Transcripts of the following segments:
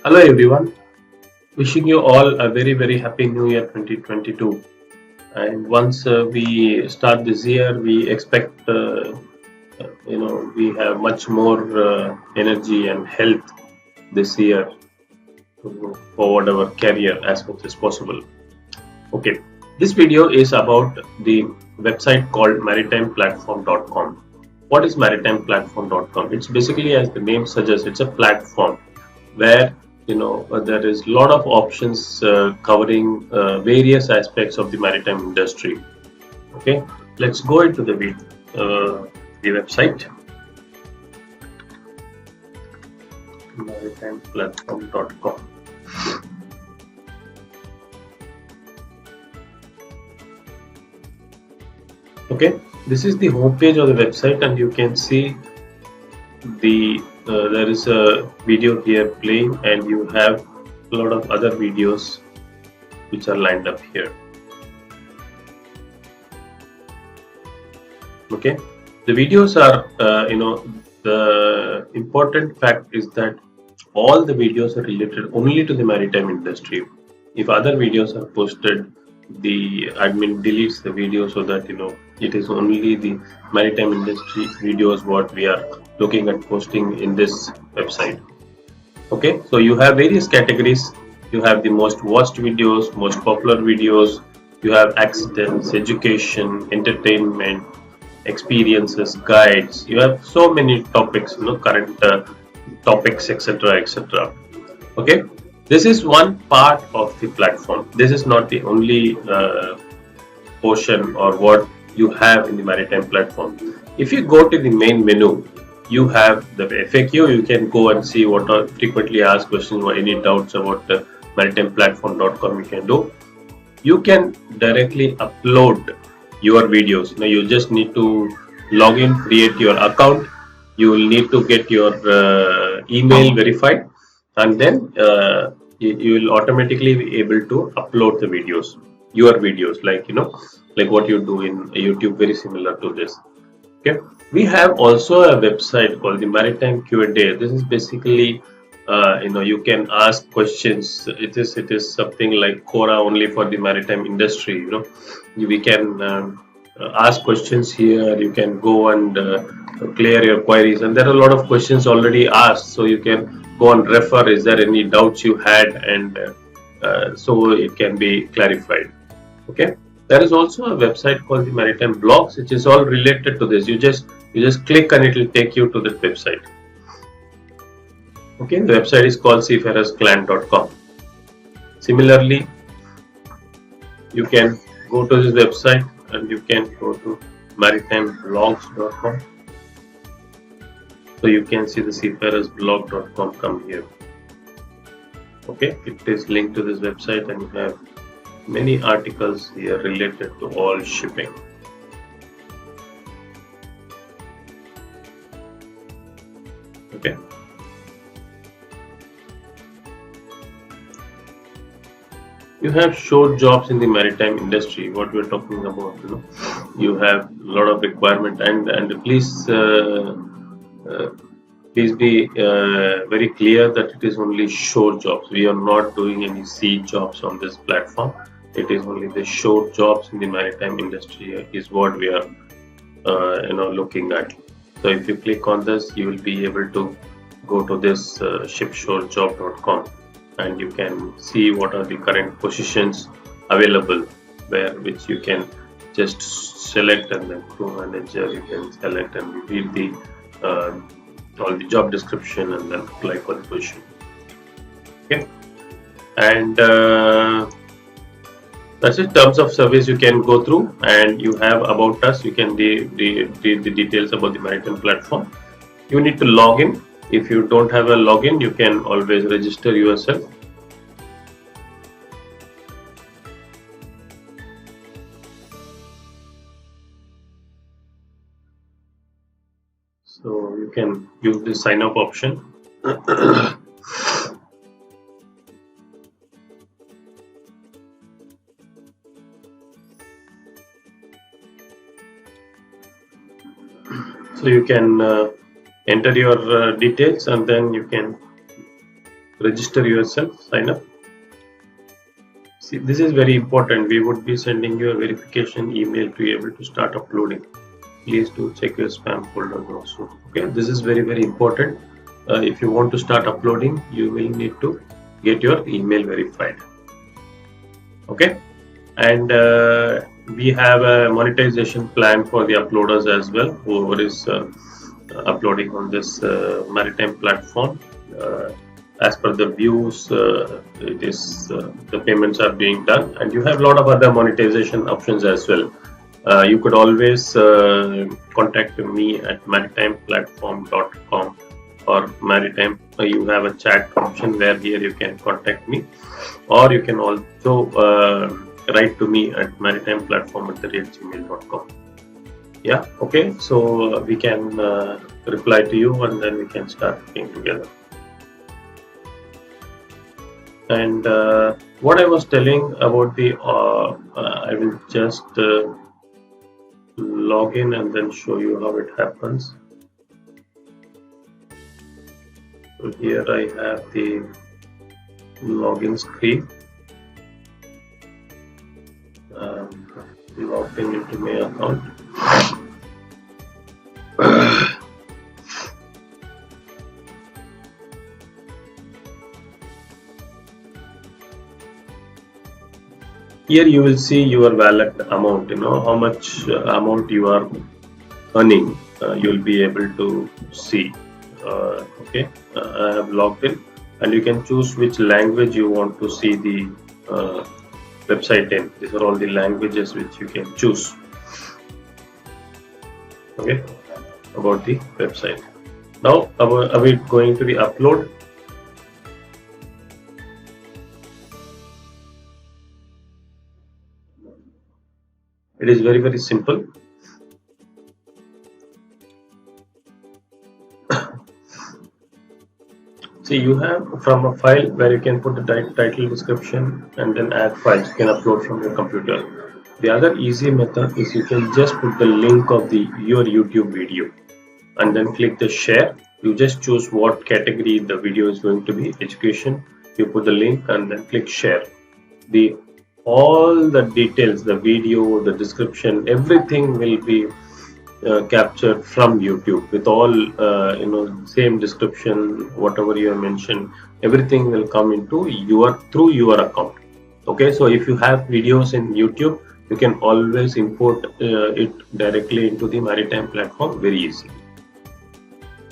Hello everyone, wishing you all a very happy new year 2022. And once we start this year, we expect we have much more energy and health this year to move forward our career as much as possible. Okay, this video is about the website called maritimeplatform.com. What is maritimeplatform.com? It's basically, as the name suggests, it's a platform where there is a lot of options covering various aspects of the maritime industry. Okay, let's go into the website maritimeplatform.com. Okay, this is the homepage of the website, and you can see there is a video here playing, and you have a lot of other videos which are lined up here. Okay, the videos are the important fact is that all the videos are related only to the maritime industry. If other videos are posted, the admin deletes the video so that it is only the maritime industry videos what we are looking at posting in this website. Okay, so you have various categories. You have the most watched videos, most popular videos. You have accidents, education, entertainment, experiences, guides. You have so many topics, current topics, etc. Okay, this is one part of the platform. This is not the only portion or what you have in the maritime platform. If you go to the main menu, you have the FAQ. You can go and see what are frequently asked questions or any doubts about maritimeplatform.com. You can do. You can directly upload your videos. Now you just need to log in, create your account. You will need to get your email verified, and then you will automatically be able to upload the videos, your videos, like what you do in YouTube, very similar to this. Okay, we have also a website called the Maritime Q&A. This is basically you can ask questions. It is something like Quora only for the maritime industry. We can ask questions here. You can go and clear your queries, and there are a lot of questions already asked, so you can go and refer. Is there any doubts you had, and so it can be clarified. Okay, there is also a website called the Maritime Blogs, which is all related to this. You just click and it will take you to the website. Okay, the website is called seafarersclan.com. Similarly, you can go to this website and you can go to maritimeblogs.com. So you can see the seafarersblog.com come here. Okay, it is linked to this website, and you have many articles here related to all shipping. Okay, you have short jobs in the maritime industry. What we're talking about, you have a lot of requirement, and uh, please be very clear that it is only shore jobs. We are not doing any sea jobs on this platform. It is only the shore jobs in the maritime industry is what we are looking at. So if you click on this, you will be able to go to this shipshorejob.com, and you can see what are the current positions available, which you can just select, and then crew manager you can select and read the all the job description and then apply for the position. Okay, and that's it. Terms of service you can go through, and you have about us. You can read the details about the maritime platform. You need to log in. If you don't have a login, you can always register yourself. So you can use the sign up option. So you can enter your details, and then you can register yourself, sign up. See, this is very important. We would be sending you a verification email to be able to start uploading. Please do check your spam folder also. Okay, this is very important. If you want to start uploading, you will need to get your email verified. Okay, and we have a monetization plan for the uploaders as well, whoever is uploading on this maritime platform. As per the views, it is the payments are being done, and you have a lot of other monetization options as well. You could always contact me at maritimeplatform.com or maritime. You have a chat option where here you can contact me, or you can also write to me at maritimeplatform@gmail.com. Yeah, okay, so we can reply to you, and then we can start working together. And what I was telling about the I will just log in and then show you how it happens. So here I have the login screen. Logged in into my account. Here you will see your wallet amount, how much amount you are earning. You will be able to see. Okay, I have logged in, and you can choose which language you want to see the website in. These are all the languages which you can choose. Okay, about the website. Now, are we going to the upload? It is very simple. See, you have from a file where you can put the title, description, and then add files. You can upload from your computer. The other easy method is you can just put the link of your YouTube video and then click the share. You just choose what category the video is going to be, education. You put the link and then click share. All the details, the video, the description, everything will be captured from YouTube with all same description, whatever you have mentioned, everything will come into through your account. Okay, so if you have videos in YouTube, you can always import it directly into the Maritime platform very easily.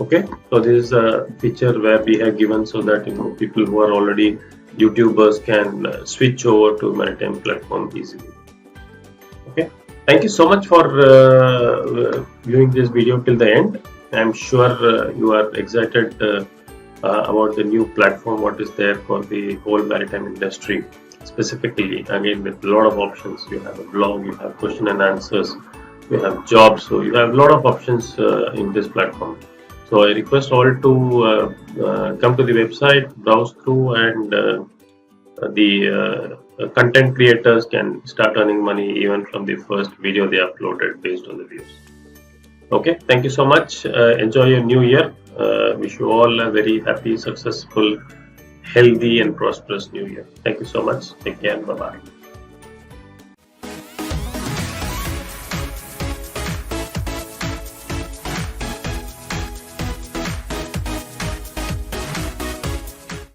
Okay, so this is a feature where we have given so that people who are already YouTubers can switch over to Maritime platform easily. Okay, thank you so much for viewing this video till the end. I'm sure you are excited about the new platform, what is there for the whole maritime industry. Specifically, again, with a lot of options. You have a blog, you have question and answers, you have jobs, so you have a lot of options in this platform. So I request all to come to the website, browse through, and the content creators can start earning money even from the first video they uploaded based on the views. Okay, thank you so much. Enjoy your new year. Wish you all a very happy, successful, healthy and prosperous new year. Thank you so much. Take care. Bye-bye.